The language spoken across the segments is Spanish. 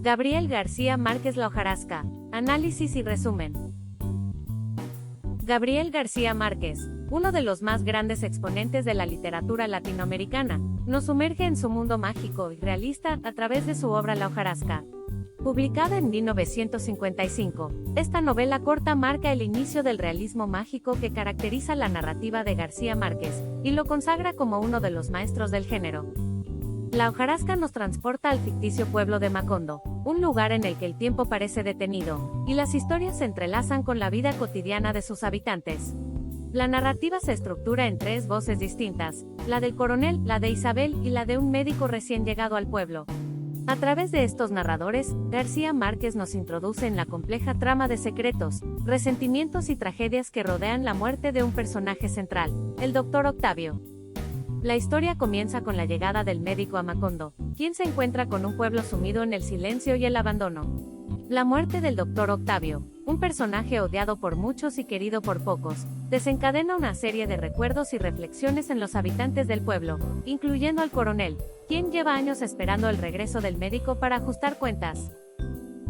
Gabriel García Márquez, La hojarasca. Análisis y resumen. Gabriel García Márquez, uno de los más grandes exponentes de la literatura latinoamericana, nos sumerge en su mundo mágico y realista a través de su obra La hojarasca. Publicada en 1955, esta novela corta marca el inicio del realismo mágico que caracteriza la narrativa de García Márquez, y lo consagra como uno de los maestros del género. La hojarasca nos transporta al ficticio pueblo de Macondo, un lugar en el que el tiempo parece detenido, y las historias se entrelazan con la vida cotidiana de sus habitantes. La narrativa se estructura en tres voces distintas, la del coronel, la de Isabel y la de un médico recién llegado al pueblo. A través de estos narradores, García Márquez nos introduce en la compleja trama de secretos, resentimientos y tragedias que rodean la muerte de un personaje central, el Dr. Octavio. La historia comienza con la llegada del médico a Macondo, quien se encuentra con un pueblo sumido en el silencio y el abandono. La muerte del Dr. Octavio, un personaje odiado por muchos y querido por pocos, desencadena una serie de recuerdos y reflexiones en los habitantes del pueblo, incluyendo al coronel, quien lleva años esperando el regreso del médico para ajustar cuentas.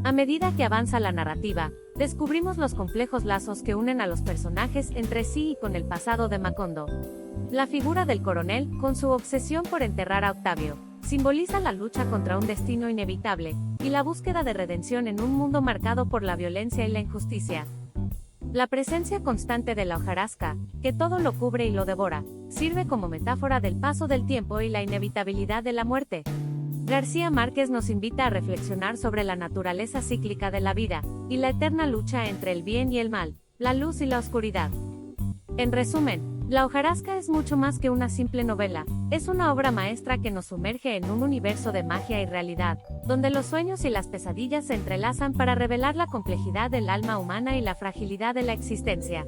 A medida que avanza la narrativa, descubrimos los complejos lazos que unen a los personajes entre sí y con el pasado de Macondo. La figura del coronel, con su obsesión por enterrar a Octavio, simboliza la lucha contra un destino inevitable, y la búsqueda de redención en un mundo marcado por la violencia y la injusticia. La presencia constante de la hojarasca, que todo lo cubre y lo devora, sirve como metáfora del paso del tiempo y la inevitabilidad de la muerte. García Márquez nos invita a reflexionar sobre la naturaleza cíclica de la vida, y la eterna lucha entre el bien y el mal, la luz y la oscuridad. En resumen, La hojarasca es mucho más que una simple novela, es una obra maestra que nos sumerge en un universo de magia y realidad, donde los sueños y las pesadillas se entrelazan para revelar la complejidad del alma humana y la fragilidad de la existencia.